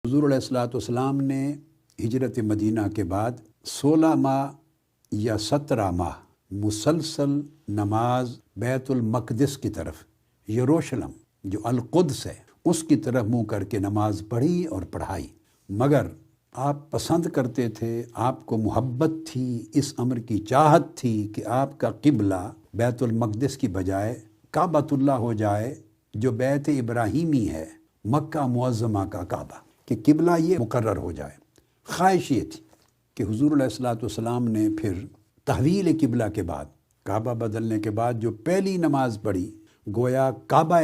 حضور علیہ الصلوۃ والسلام نے ہجرت مدینہ کے بعد 16 ماہ یا 17 ماہ مسلسل نماز بیت المقدس کی طرف، یروشلم جو القدس ہے اس کی طرف منہ کر کے نماز پڑھی اور پڑھائی، مگر آپ پسند کرتے تھے، آپ کو محبت تھی، اس امر کی چاہت تھی کہ آپ کا قبلہ بیت المقدس کی بجائے کعبۃ اللہ ہو جائے جو بیت ابراہیمی ہے، مکہ معظمہ کا کعبہ، کہ قبلہ یہ مقرر ہو جائے۔ خواہش یہ تھی کہ حضور علیہ الصلوۃ والسلام نے پھر تحویل قبلہ کے بعد، کعبہ بدلنے کے بعد جو پہلی نماز پڑھی، گویا کعبہ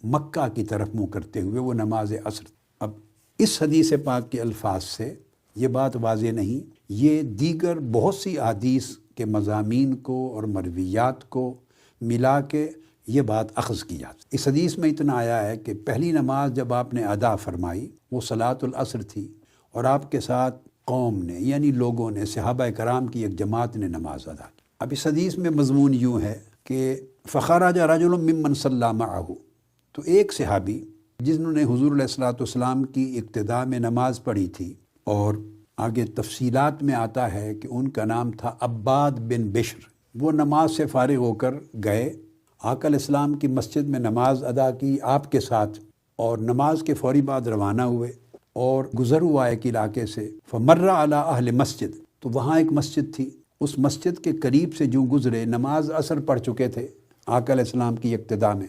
مکہ کی طرف منہ کرتے ہوئے وہ نماز عصر۔ اب اس حدیث پاک کے الفاظ سے یہ بات واضح نہیں، یہ دیگر بہت سی احادیث کے مضامین کو اور مرویات کو ملا کے یہ بات اخذ کی جاتی۔ اس حدیث میں اتنا آیا ہے کہ پہلی نماز جب آپ نے ادا فرمائی وہ صلاۃ العصر تھی، اور آپ کے ساتھ قوم نے یعنی لوگوں نے، صحابہ کرام کی ایک جماعت نے نماز ادا کی۔ اب اس حدیث میں مضمون یوں ہے کہ فخرج رجل ممن صلی معه، تو ایک صحابی جنہوں نے حضور علیہ الصلوۃ والسلام کی ابتدا میں نماز پڑھی تھی، اور آگے تفصیلات میں آتا ہے کہ ان کا نام تھا عباد بن بشر، وہ نماز سے فارغ ہو کر گئے، آقا علیہ السلام کی مسجد میں نماز ادا کی آپ کے ساتھ، اور نماز کے فوری بعد روانہ ہوئے اور گزر ہوا ایک علاقے سے، فمر علی اہل مسجد، تو وہاں ایک مسجد تھی، اس مسجد کے قریب سے جو گزرے، نماز عصر پڑھ چکے تھے آقا علیہ السلام کی ابتدا میں،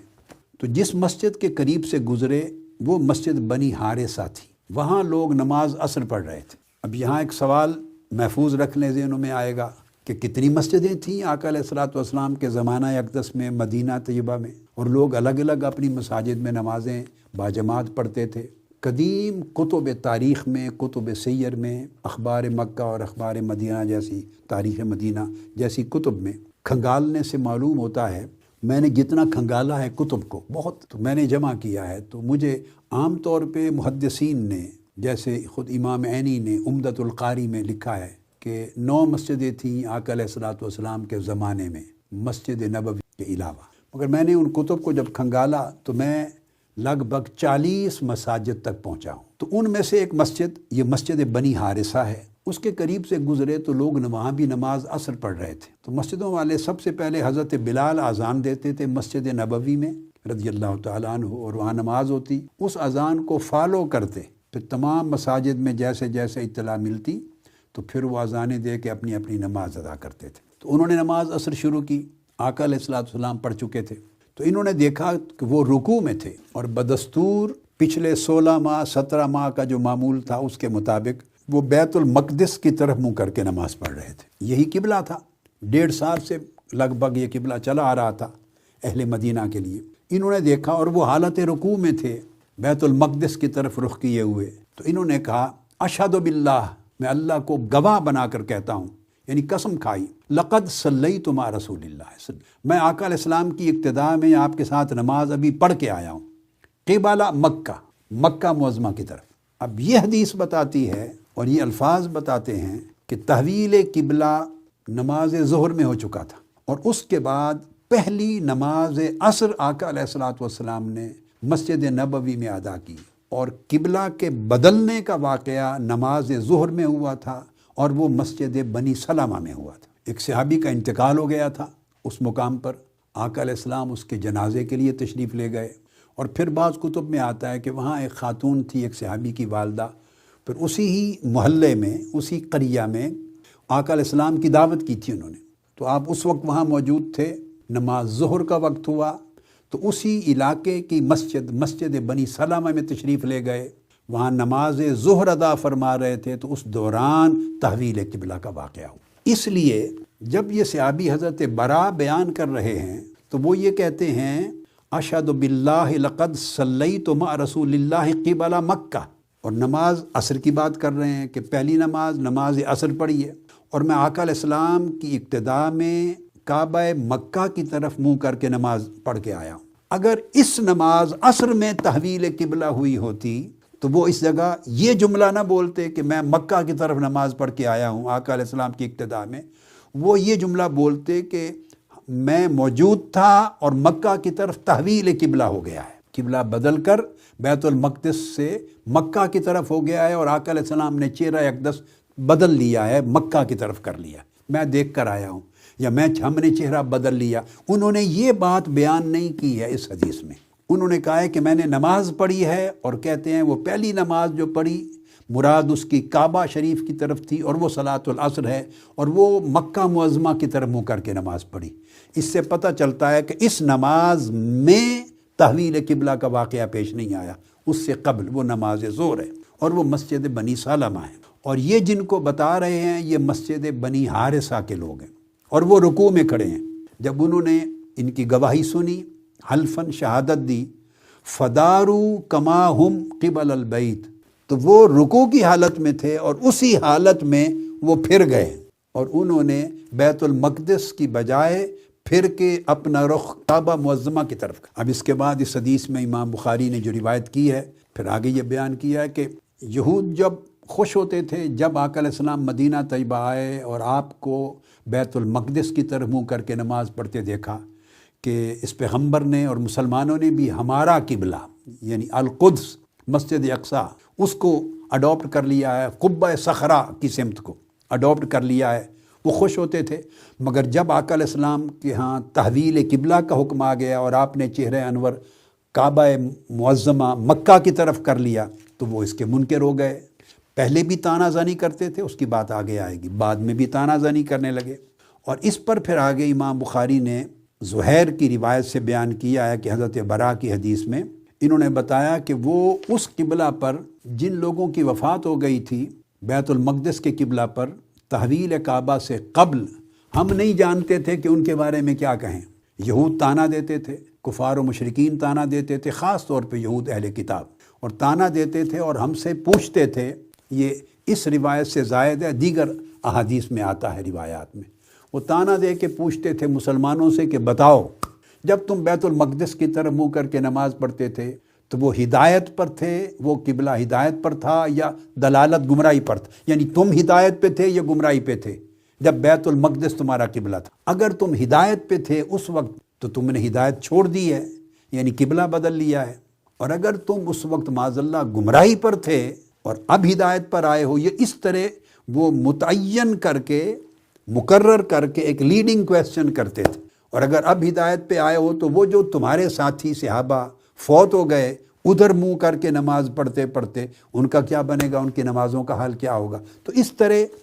تو جس مسجد کے قریب سے گزرے وہ مسجد بنی حارثہ تھی، وہاں لوگ نماز عصر پڑھ رہے تھے۔ اب یہاں ایک سوال محفوظ رکھ لیں، ذہنوں میں آئے گا کہ کتنی مسجدیں تھیں آقا علیہ الصلوۃ والسلام کے زمانہ اقدس میں مدینہ طیبہ میں، اور لوگ الگ الگ اپنی مساجد میں نمازیں باجماعت پڑھتے تھے۔ قدیم کتب تاریخ میں، کتب سیر میں، اخبار مکہ اور اخبار مدینہ جیسی، تاریخ مدینہ جیسی کتب میں کھنگالنے سے معلوم ہوتا ہے، میں نے جتنا کھنگالا ہے کتب کو بہت، تو میں نے جمع کیا ہے، تو مجھے عام طور پہ محدثین نے، جیسے خود امام عینی نے عمدۃ القاری میں لکھا ہے کہ 9 مسجدیں تھیں آقا علیہ الصلوۃ والسلام کے زمانے میں مسجد نبوی کے علاوہ، مگر میں نے ان کتب کو جب کھنگالا تو میں لگ بھگ 40 مساجد تک پہنچا ہوں۔ تو ان میں سے ایک مسجد، یہ مسجد بنی حارثہ ہے، اس کے قریب سے گزرے تو لوگ وہاں بھی نماز عصر پڑھ رہے تھے، تو مسجدوں والے سب سے پہلے حضرت بلال اذان دیتے تھے مسجد نبوی میں رضی اللہ تعالیٰ عنہ، اور وہاں نماز ہوتی، اس اذان کو فالو کرتے، پھر تمام مساجد میں جیسے جیسے اطلاع ملتی تو پھر وہ اذانیں دے کے اپنی اپنی نماز ادا کرتے تھے۔ تو انہوں نے نماز عصر شروع کی، آقا علیہ الصلوۃ والسلام پڑھ چکے تھے، تو انہوں نے دیکھا کہ وہ رکوع میں تھے، اور بدستور پچھلے 16 ماہ 17 ماہ کا جو معمول تھا اس کے مطابق وہ بیت المقدس کی طرف منہ کر کے نماز پڑھ رہے تھے۔ یہی قبلہ تھا، 1.5 سال سے لگ بھگ یہ قبلہ چلا آ رہا تھا اہل مدینہ کے لیے۔ انہوں نے دیکھا اور وہ حالت رکوع میں تھے، بیت المقدس کی طرف رخ کیے ہوئے، تو انہوں نے کہا اشہد باللہ، میں اللہ کو گواہ بنا کر کہتا ہوں، یعنی قسم کھائی، لقد صلیت مع رسول اللہ، میں آقا علیہ السلام کی ابتدا میں آپ کے ساتھ نماز ابھی پڑھ کے آیا ہوں، قبلہ مکہ، مکہ معظمہ کی طرف۔ اب یہ حدیث بتاتی ہے اور یہ الفاظ بتاتے ہیں کہ تحویل قبلہ نماز ظہر میں ہو چکا تھا، اور اس کے بعد پہلی نماز عصر آقا علیہ الصلوۃ والسلام نے مسجد نبوی میں ادا کی، اور قبلہ کے بدلنے کا واقعہ نماز ظہر میں ہوا تھا، اور وہ مسجد بنی سلمہ میں ہوا تھا۔ ایک صحابی کا انتقال ہو گیا تھا اس مقام پر، آقا علیہ السلام اس کے جنازے کے لیے تشریف لے گئے، اور پھر بعض کتب میں آتا ہے کہ وہاں ایک خاتون تھی، ایک صحابی کی والدہ، پھر اسی ہی محلے میں، اسی قریہ میں آقا علیہ السلام کی دعوت کی تھی انہوں نے، تو آپ اس وقت وہاں موجود تھے، نماز ظہر کا وقت ہوا تو اسی علاقے کی مسجد بنی سلمہ میں تشریف لے گئے، وہاں نماز ظہر ادا فرما رہے تھے، تو اس دوران تحویل قبلہ کا واقعہ ہوا۔ اس لیے جب یہ صحابی حضرت برا بیان کر رہے ہیں تو وہ یہ کہتے ہیں اشہد باللہ لقد صلیت مع رسول اللہ قبلہ مکہ، اور نماز عصر کی بات کر رہے ہیں کہ پہلی نماز عصر پڑھی ہے، اور میں آقا علیہ السلام کی ابتدا میں کعبہ مکہ کی طرف منہ کر کے نماز پڑھ کے آیا ہوں۔ اگر اس نماز عصر میں تحویل قبلہ ہوئی ہوتی تو وہ اس جگہ یہ جملہ نہ بولتے کہ میں مکہ کی طرف نماز پڑھ کے آیا ہوں آقا علیہ السلام کی ابتدا میں، وہ یہ جملہ بولتے کہ میں موجود تھا اور مکہ کی طرف تحویل قبلہ ہو گیا ہے، قبلہ بدل کر بیت المقدس سے مکہ کی طرف ہو گیا ہے، اور آقا علیہ السلام نے چہرہ اقدس بدل لیا ہے، مکہ کی طرف کر لیا، میں دیکھ کر آیا ہوں، یا ہم نے چہرہ بدل لیا۔ انہوں نے یہ بات بیان نہیں کی ہے اس حدیث میں۔ انہوں نے کہا ہے کہ میں نے نماز پڑھی ہے، اور کہتے ہیں وہ پہلی نماز جو پڑھی مراد اس کی کعبہ شریف کی طرف تھی، اور وہ صلاۃ العصر ہے، اور وہ مکہ معظمہ کی طرف منہ کر کے نماز پڑھی۔ اس سے پتہ چلتا ہے کہ اس نماز میں تحویل قبلہ کا واقعہ پیش نہیں آیا، اس سے قبل وہ نماز ظہر ہے، اور وہ مسجد بنی سالمہ ہے، اور یہ جن کو بتا رہے ہیں یہ مسجد بنی حارثہ کے لوگ ہیں، اور وہ رکوع میں کھڑے ہیں۔ جب انہوں نے ان کی گواہی سنی، حلفاً شہادت دی، فداروا کما ہم قبل البیت، تو وہ رکوع کی حالت میں تھے، اور اسی حالت میں وہ پھر گئے، اور انہوں نے بیت المقدس کی بجائے پھر کے اپنا رخ کعبہ معظمہ کی طرف۔ اب اس کے بعد اس حدیث میں امام بخاری نے جو روایت کی ہے، پھر آگے یہ بیان کیا ہے کہ یہود جب خوش ہوتے تھے جب آقا علیہ السلام مدینہ طیبہ آئے اور آپ کو بیت المقدس کی طرف منہ کر کے نماز پڑھتے دیکھا، کہ اس پیغمبر نے اور مسلمانوں نے بھی ہمارا قبلہ یعنی القدس مسجد اقصی اس کو اڈاپٹ کر لیا ہے، قبہ صخرہ کی سمت کو اڈاپٹ کر لیا ہے، وہ خوش ہوتے تھے۔ مگر جب آقا علیہ السلام کے ہاں تحویل قبلہ کا حکم آ گیا اور آپ نے چہرہ انور کعبہ معظمہ مکہ کی طرف کر لیا، تو وہ اس کے منکر ہو گئے۔ پہلے بھی طعنہ زنی کرتے تھے، اس کی بات آگے آئے گی، بعد میں بھی طعنہ زنی کرنے لگے۔ اور اس پر پھر آگے امام بخاری نے زہیر کی روایت سے بیان کیا ہے کہ حضرت برا کی حدیث میں انہوں نے بتایا کہ وہ اس قبلہ پر جن لوگوں کی وفات ہو گئی تھی بیت المقدس کے قبلہ پر تحویل کعبہ سے قبل، ہم نہیں جانتے تھے کہ ان کے بارے میں کیا کہیں۔ یہود طعنہ دیتے تھے، کفار و مشرکین طعنہ دیتے تھے، خاص طور پہ یہود اہل کتاب، اور طعنہ دیتے تھے اور ہم سے پوچھتے تھے۔ یہ اس روایت سے زائد ہے، دیگر احادیث میں آتا ہے روایات میں۔ وہ طعنہ دے کے پوچھتے تھے مسلمانوں سے کہ بتاؤ، جب تم بیت المقدس کی طرف منہ کر کے نماز پڑھتے تھے تو وہ ہدایت پر تھے، وہ قبلہ ہدایت پر تھا یا دلالت گمراہی پر تھا؟ یعنی تم ہدایت پہ تھے یا گمراہی پہ تھے جب بیت المقدس تمہارا قبلہ تھا؟ اگر تم ہدایت پہ تھے اس وقت تو تم نے ہدایت چھوڑ دی ہے، یعنی قبلہ بدل لیا ہے، اور اگر تم اس وقت معاذ اللہ گمراہی پر تھے اور اب ہدایت پر آئے ہو، یہ اس طرح وہ متعین کر کے مقرر کر کے ایک لیڈنگ کویسچن کرتے تھے۔ اور اگر اب ہدایت پہ آئے ہو تو وہ جو تمہارے ساتھی صحابہ فوت ہو گئے ادھر منہ کر کے نماز پڑھتے پڑھتے، ان کا کیا بنے گا، ان کی نمازوں کا حال کیا ہوگا؟ تو اس طرح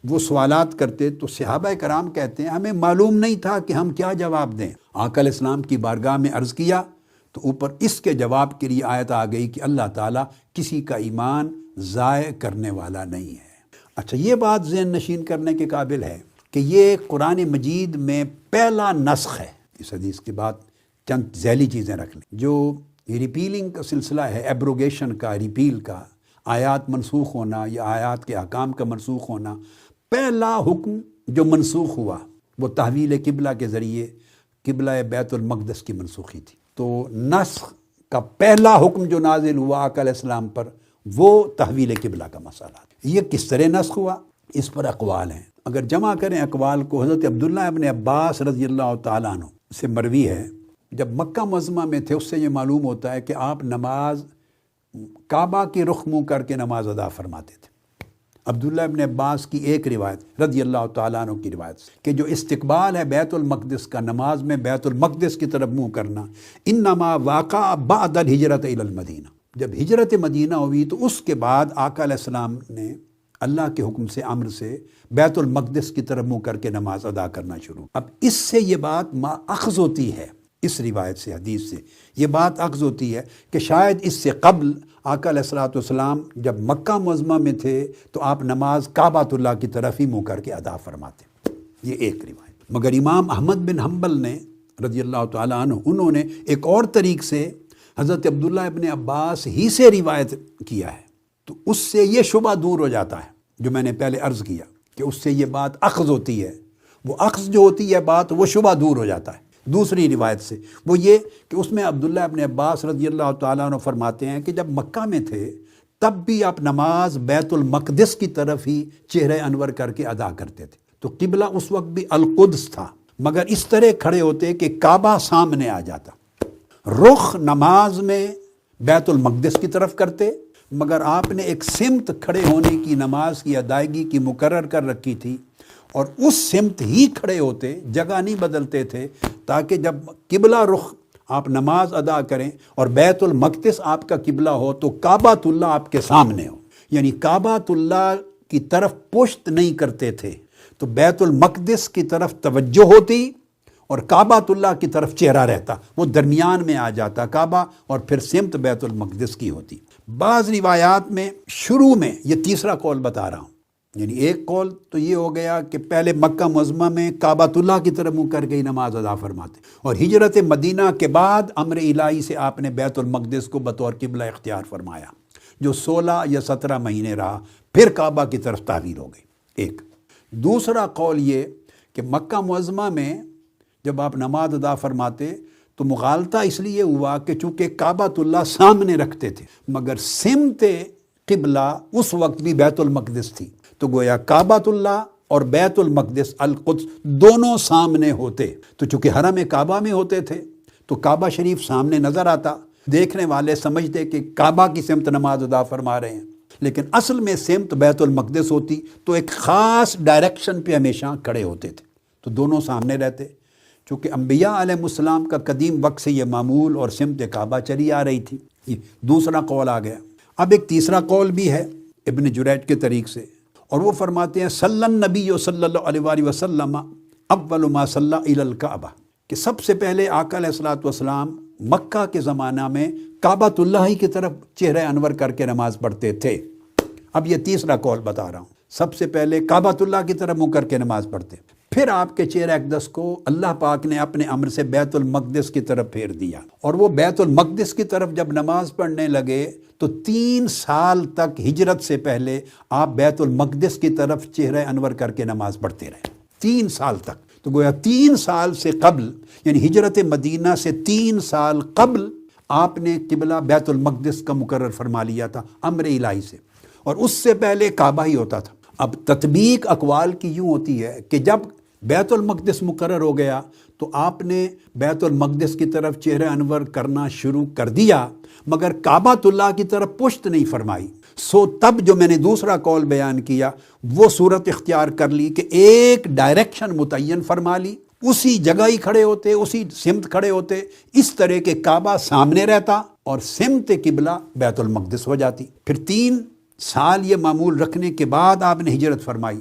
وہ سوالات کرتے۔ تو صحابہ کرام کہتے ہیں ہمیں معلوم نہیں تھا کہ ہم کیا جواب دیں۔ آقا علیہ السلام کی بارگاہ میں عرض کیا تو اوپر اس کے جواب کے لیے آیت آ گئی کہ اللہ تعالیٰ کسی کا ایمان ضائع کرنے والا نہیں ہے۔ اچھا، یہ بات ذہن نشین کرنے کے قابل ہے کہ یہ قرآن مجید میں پہلا نسخ ہے۔ اس حدیث کی بات چند ذیلی چیزیں رکھ لیں۔ جو ریپیلنگ کا سلسلہ ہے، ایبروگیشن کا، ریپیل کا، آیات منسوخ ہونا یا آیات کے احکام کا منسوخ ہونا، پہلا حکم جو منسوخ ہوا وہ تحویل قبلہ کے ذریعے قبلہ بیت المقدس کی منسوخی تھی۔ تو نسخ کا پہلا حکم جو نازل ہوا آقا علیہ السلام پر وہ تحویل قبلہ کا مسئلہ۔ یہ کس طرح نسخ ہوا، اس پر اقوال ہیں۔ اگر جمع کریں اقوال کو، حضرت عبداللہ ابن عباس رضی اللہ تعالیٰ عنہ سے مروی ہے، جب مکہ معظمہ میں تھے اس سے یہ معلوم ہوتا ہے کہ آپ نماز کعبہ کی رخ منہ کر کے نماز ادا فرماتے تھے۔ عبداللہ ابن عباس کی ایک روایت رضی اللہ تعالیٰ عنہ کی روایت کہ جو استقبال ہے بیت المقدس کا، نماز میں بیت المقدس کی طرف منہ کرنا، انما واقع بعد الہجرت الی المدینہ، جب ہجرت مدینہ ہوئی تو اس کے بعد آقا علیہ السلام نے اللہ کے حکم سے، امر سے بیت المقدس کی طرف منہ کر کے نماز ادا کرنا شروع۔ اب اس سے یہ بات ماخذ ہوتی ہے، اس روایت سے، حدیث سے یہ بات اخذ ہوتی ہے کہ شاید اس سے قبل آقا علیہ السلام جب مکہ معظمہ میں تھے تو آپ نماز کعبۃ اللہ کی طرف ہی منہ کر کے ادا فرماتے۔ یہ ایک روایت۔ مگر امام احمد بن حنبل نے رضی اللہ تعالیٰ عنہ، انہوں نے ایک اور طریق سے حضرت عبداللہ ابن عباس ہی سے روایت کیا ہے، تو اس سے یہ شبہ دور ہو جاتا ہے جو میں نے پہلے عرض کیا کہ اس سے یہ بات اخذ ہوتی ہے، وہ اخذ جو ہوتی ہے بات، وہ شبہ دور ہو جاتا ہے دوسری روایت سے۔ وہ یہ کہ اس میں عبداللہ ابن عباس رضی اللہ تعالیٰ عنہ فرماتے ہیں کہ جب مکہ میں تھے تب بھی آپ نماز بیت المقدس کی طرف ہی چہرہ انور کر کے ادا کرتے تھے، تو قبلہ اس وقت بھی القدس تھا، مگر اس طرح کھڑے ہوتے کہ کعبہ سامنے آ جاتا۔ رخ نماز میں بیت المقدس کی طرف کرتے، مگر آپ نے ایک سمت کھڑے ہونے کی نماز کی ادائیگی کی مقرر کر رکھی تھی، اور اس سمت ہی کھڑے ہوتے، جگہ نہیں بدلتے تھے، تاکہ جب قبلہ رخ آپ نماز ادا کریں اور بیت المقدس آپ کا قبلہ ہو تو کعبۃ اللہ آپ کے سامنے ہو، یعنی کعبۃ اللہ کی طرف پشت نہیں کرتے تھے، تو بیت المقدس کی طرف توجہ ہوتی اور کعبۃ اللہ کی طرف چہرہ رہتا، وہ درمیان میں آ جاتا کعبہ، اور پھر سمت بیت المقدس کی ہوتی۔ بعض روایات میں شروع میں، یہ تیسرا قول بتا رہا ہوں، یعنی ایک قول تو یہ ہو گیا کہ پہلے مکہ معظمہ میں کعبۃ اللہ کی طرف منہ کر کے ہی نماز ادا فرماتے، اور ہجرت مدینہ کے بعد امر الہی سے آپ نے بیت المقدس کو بطور قبلہ اختیار فرمایا، جو 16 یا 17 مہینے رہا، پھر کعبہ کی طرف تحویل ہو گئی۔ ایک دوسرا قول یہ کہ مکہ معظمہ میں جب آپ نماز ادا فرماتے تو مغالطہ اس لیے ہوا کہ چونکہ کعبۃ اللہ سامنے رکھتے تھے، مگر سمت قبلہ اس وقت بھی بیت المقدس تھی، تو گویا کعبۃ اللہ اور بیت المقدس القدس دونوں سامنے ہوتے، تو چونکہ حرم کعبہ میں ہوتے تھے تو کعبہ شریف سامنے نظر آتا، دیکھنے والے سمجھتے کہ کعبہ کی سمت نماز ادا فرما رہے ہیں، لیکن اصل میں سمت بیت المقدس ہوتی، تو ایک خاص ڈائریکشن پہ ہمیشہ کھڑے ہوتے تھے، تو دونوں سامنے رہتے۔ چونکہ انبیاء علیہ السلام کا قدیم وقت سے یہ معمول اور سمت کعبہ چلی آ رہی تھی، یہ دوسرا قول آ گیا۔ اب ایک تیسرا قول بھی ہے ابن جریج کے طریق سے، اور وہ فرماتے ہیں صلی النبی صلی اللہ علیہ وآلہ وسلم اول ما صلی الی الکعبہ، کہ سب سے پہلے آقا علیہ الصلوۃ والسلام مکہ کے زمانہ میں کعبۃ اللہ ہی کی طرف چہرہ انور کر کے نماز پڑھتے تھے۔ اب یہ تیسرا قول بتا رہا ہوں، سب سے پہلے کعبۃ اللہ کی طرف منہ کر کے نماز پڑھتے، پھر آپ کے چہرہ اقدس کو اللہ پاک نے اپنے امر سے بیت المقدس کی طرف پھیر دیا، اور وہ بیت المقدس کی طرف جب نماز پڑھنے لگے تو 3 سال تک ہجرت سے پہلے آپ بیت المقدس کی طرف چہرہ انور کر کے نماز پڑھتے رہے، 3 سال تک۔ تو گویا 3 سال سے قبل، یعنی ہجرت مدینہ سے 3 سال قبل آپ نے قبلہ بیت المقدس کا مقرر فرما لیا تھا امر الہی سے، اور اس سے پہلے کعبہ ہی ہوتا تھا۔ اب تطبیق اقوال کی یوں ہوتی ہے کہ جب بیت المقدس مقرر ہو گیا تو آپ نے بیت المقدس کی طرف چہرہ انور کرنا شروع کر دیا، مگر کعبۃ اللہ کی طرف پشت نہیں فرمائی، سو تب جو میں نے دوسرا قول بیان کیا وہ صورت اختیار کر لی کہ ایک ڈائریکشن متعین فرما لی، اسی جگہ ہی کھڑے ہوتے، اسی سمت کھڑے ہوتے، اس طرح کہ کعبہ سامنے رہتا اور سمت قبلہ بیت المقدس ہو جاتی۔ پھر 3 سال یہ معمول رکھنے کے بعد آپ نے ہجرت فرمائی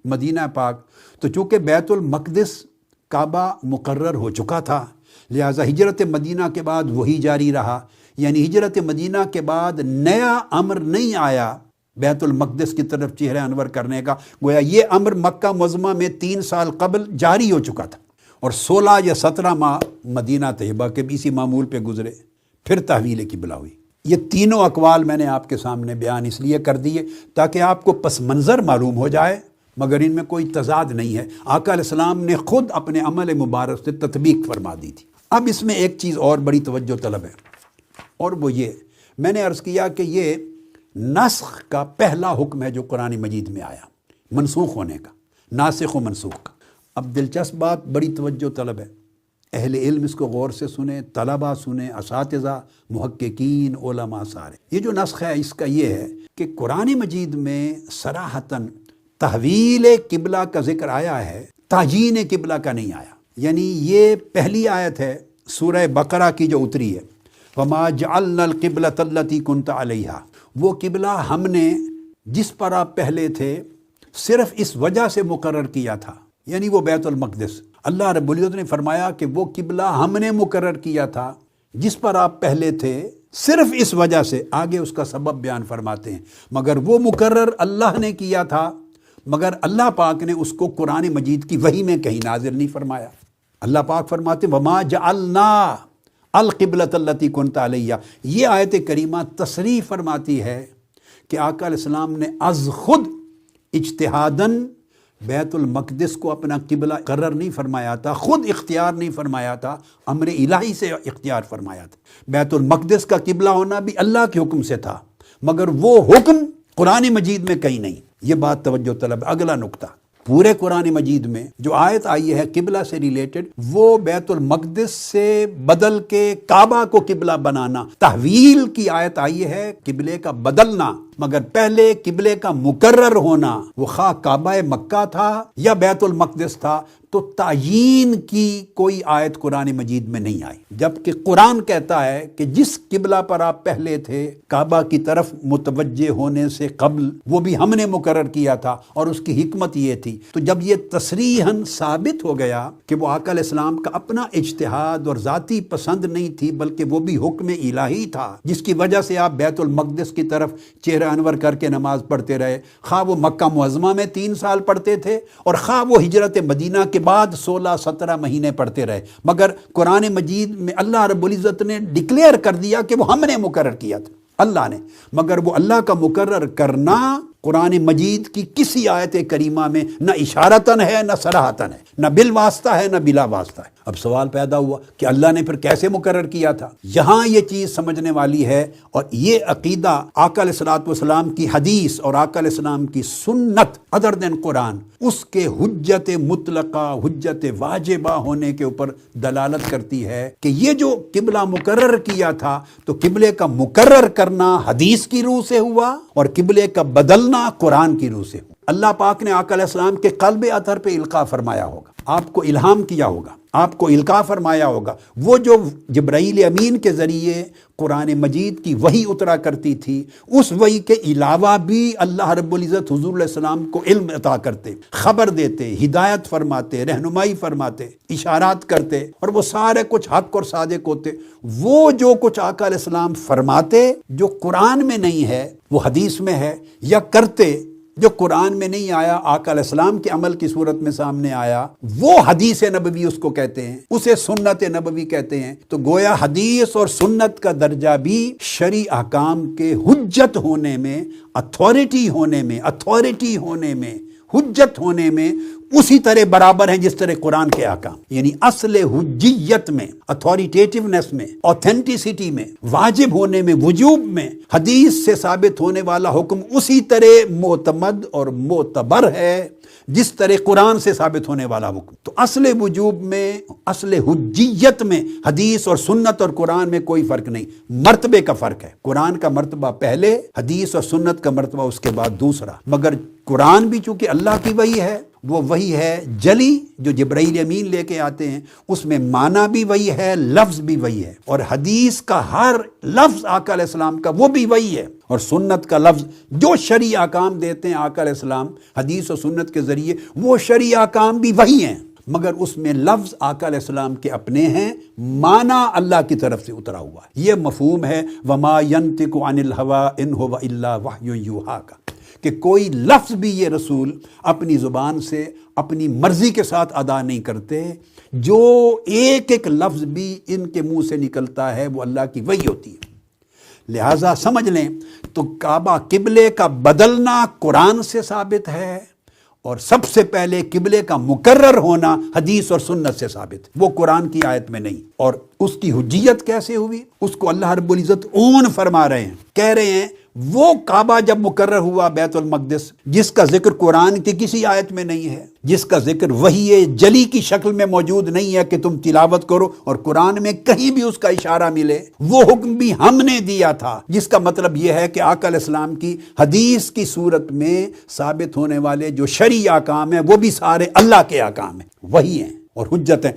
مدینہ پاک، تو چونکہ بیت المقدس کعبہ مقرر ہو چکا تھا، لہٰذا ہجرت مدینہ کے بعد وہی جاری رہا، یعنی ہجرت مدینہ کے بعد نیا امر نہیں آیا بیت المقدس کی طرف چہرہ انور کرنے کا، گویا یہ امر مکہ معظمہ میں 3 سال قبل جاری ہو چکا تھا، اور 16 یا 17 ماہ مدینہ طیبہ کے بھی اسی معمول پہ گزرے، پھر تحویل قبلہ ہوئی۔ یہ تینوں اقوال میں نے آپ کے سامنے بیان اس لیے کر دیے تاکہ آپ کو پس منظر معلوم ہو جائے، مگر ان میں کوئی تضاد نہیں ہے، آقا علیہ السلام نے خود اپنے عمل مبارک سے تطبیق فرما دی تھی۔ اب اس میں ایک چیز اور بڑی توجہ طلب ہے، اور وہ یہ میں نے عرض کیا کہ یہ نسخ کا پہلا حکم ہے جو قرآن مجید میں آیا، منسوخ ہونے کا، ناسخ و منسوخ کا۔ اب دلچسپ بات بڑی توجہ طلب ہے، اہل علم اس کو غور سے سنیں، طلبہ سنیں، اساتذہ، محققین، علماء سارے۔ یہ جو نسخ ہے اس کا یہ ہے کہ قرآن مجید میں صراحتاً تحویل قبلہ کا ذکر آیا ہے، تعیین قبلہ کا نہیں آیا، یعنی یہ پہلی آیت ہے سورہ بقرہ کی جو اتری ہے، وَمَا جَعَلْنَا الْقِبْلَةَ الَّتِي كُنْتَ عَلَيْهَا، وہ قبلہ ہم نے جس پر آپ پہلے تھے صرف اس وجہ سے مقرر کیا تھا، یعنی وہ بیت المقدس۔ اللہ رب العزت نے فرمایا کہ وہ قبلہ ہم نے مقرر کیا تھا جس پر آپ پہلے تھے صرف اس وجہ سے، آگے اس کا سبب بیان فرماتے ہیں، مگر وہ مقرر اللہ نے کیا تھا، مگر اللہ پاک نے اس کو قرآن مجید کی وحی میں کہیں نازل نہیں فرمایا۔ اللہ پاک فرماتے ہیں وَمَا جَعَلْنَا الْقِبْلَةَ الَّتِي كُنْتَ عَلَيْهَا، یہ آیت کریمہ تصریح فرماتی ہے کہ آقا علیہ السلام نے از خود اجتہاداً بیت المقدس کو اپنا قبلہ قرر نہیں فرمایا تھا، خود اختیار نہیں فرمایا تھا، امر الہی سے اختیار فرمایا تھا۔ بیت المقدس کا قبلہ ہونا بھی اللہ کے حکم سے تھا، مگر وہ حکم قرآن مجید میں کہیں نہیں۔ یہ بات توجہ طلب۔ اگلا نقطہ، پورے قرآن مجید میں جو آیت آئی ہے قبلہ سے ریلیٹڈ، وہ بیت المقدس سے بدل کے کعبہ کو قبلہ بنانا، تحویل کی آیت آئی ہے، قبلے کا بدلنا، مگر پہلے قبلے کا مقرر ہونا، وہ خواہ کعبہ مکہ تھا یا بیت المقدس تھا، تو تعیین کی کوئی آیت قرآن مجید میں نہیں آئی، جبکہ قرآن کہتا ہے کہ جس قبلہ پر آپ پہلے تھے کعبہ کی طرف متوجہ ہونے سے قبل وہ بھی ہم نے مقرر کیا تھا، اور اس کی حکمت یہ تھی۔ تو جب یہ تصریحاً ثابت ہو گیا کہ وہ آقا علیہ السلام کا اپنا اجتہاد اور ذاتی پسند نہیں تھی، بلکہ وہ بھی حکم الہی تھا، جس کی وجہ سے آپ بیت المقدس کی طرف چہرہ انور کر کے نماز پڑھتے رہے، خواہ وہ مکہ معظمہ میں 3 سال پڑھتے تھے اور خواہ وہ ہجرت مدینہ کے بعد 16-17 مہینے پڑھتے رہے، مگر قرآن مجید میں اللہ رب العزت نے ڈکلیئر کر دیا کہ وہ ہم نے مقرر کیا تھا، اللہ نے، مگر وہ اللہ کا مقرر کرنا قرآن مجید کی کسی آیت کریمہ میں نہ اشارتاً ہے، نہ صراحتاً ہے، نہ بالواسطہ ہے، نہ بلا واسطہ ہے۔ اب سوال پیدا ہوا کہ اللہ نے پھر کیسے مقرر کیا تھا؟ یہاں یہ چیز سمجھنے والی ہے، اور یہ عقیدہ آقا علیہ السلام کی حدیث اور آقا علیہ السلام کی سنت ادر دین قرآن، اس کے حجت مطلقہ، حجت واجبہ ہونے کے اوپر دلالت کرتی ہے کہ یہ جو قبلہ مقرر کیا تھا، تو قبلے کا مقرر کرنا حدیث کی روح سے ہوا اور قبلے کا بدلنا قرآن کی روح سے ہوا۔ اللہ پاک نے آقا علیہ السلام کے قلب اطہر پہ القاء فرمایا ہوگا، آپ کو الہام کیا ہوگا، آپ کو القاء فرمایا ہوگا، وہ جو جبرائیل امین کے ذریعے قرآن مجید کی وحی اترا کرتی تھی، اس وحی کے علاوہ بھی اللہ رب العزت حضور علیہ السلام کو علم عطا کرتے، خبر دیتے، ہدایت فرماتے، رہنمائی فرماتے، اشارات کرتے، اور وہ سارے کچھ حق اور صادق ہوتے۔ وہ جو کچھ آقا علیہ السلام فرماتے جو قرآن میں نہیں ہے وہ حدیث میں ہے، یا کرتے جو قرآن میں نہیں آیا آقا علیہ السلام کے عمل کی صورت میں سامنے آیا، وہ حدیث نبوی اس کو کہتے ہیں، اسے سنت نبوی کہتے ہیں۔ تو گویا حدیث اور سنت کا درجہ بھی شرعی احکام کے حجت ہونے میں، اتھارٹی ہونے میں، حجت ہونے میں اسی طرح برابر ہیں جس طرح قرآن کے احکام، یعنی اصل حجیت میں، اتھارٹیٹیونیس میں، اوتھینٹسٹی میں، واجب ہونے میں، وجوب میں حدیث سے ثابت ہونے والا حکم اسی طرح معتمد اور معتبر ہے جس طرح قرآن سے ثابت ہونے والا حکم۔ تو اصل وجوب میں، اصل حجیت میں حدیث اور سنت اور قرآن میں کوئی فرق نہیں، مرتبے کا فرق ہے، قرآن کا مرتبہ پہلے، حدیث اور سنت کا مرتبہ اس کے بعد دوسرا۔ مگر قرآن بھی چونکہ اللہ کی وحی ہے، وہ وحی ہے جلی جو جبرائیل امین لے کے آتے ہیں، اس میں معنی بھی وہی ہے، لفظ بھی وہی ہے، اور حدیث کا ہر لفظ آقا علیہ السلام کا وہ بھی وہی ہے، اور سنت کا لفظ جو شرعی احکام دیتے ہیں آقا علیہ السلام حدیث و سنت کے ذریعے، وہ شرعی احکام بھی وہی ہیں، مگر اس میں لفظ آقا علیہ السلام کے اپنے ہیں، معنی اللہ کی طرف سے اترا ہوا ہے۔ یہ مفہوم ہے وما ينطق عن الهوى ان هو الا وحی یوحیٰ کا، کہ کوئی لفظ بھی یہ رسول اپنی زبان سے اپنی مرضی کے ساتھ ادا نہیں کرتے، جو ایک ایک لفظ بھی ان کے منہ سے نکلتا ہے وہ اللہ کی وحی ہوتی ہے۔ لہٰذا سمجھ لیں تو کعبہ قبلے کا بدلنا قرآن سے ثابت ہے، اور سب سے پہلے قبلے کا مقرر ہونا حدیث اور سنت سے ثابت ہے، وہ قرآن کی آیت میں نہیں۔ اور اس کی حجیت کیسے ہوئی، اس کو اللہ رب العزت اون فرما رہے ہیں، کہہ رہے ہیں وہ کعبہ جب مقرر ہوا بیت المقدس، جس کا ذکر قرآن کی کسی آیت میں نہیں ہے، جس کا ذکر وحی جلی کی شکل میں موجود نہیں ہے کہ تم تلاوت کرو، اور قرآن میں کہیں بھی اس کا اشارہ ملے، وہ حکم بھی ہم نے دیا تھا، جس کا مطلب یہ ہے کہ آقا علیہ السلام کی حدیث کی صورت میں ثابت ہونے والے جو شرعی احکام ہیں وہ بھی سارے اللہ کے احکام ہیں، وہی ہیں اور حجت ہیں۔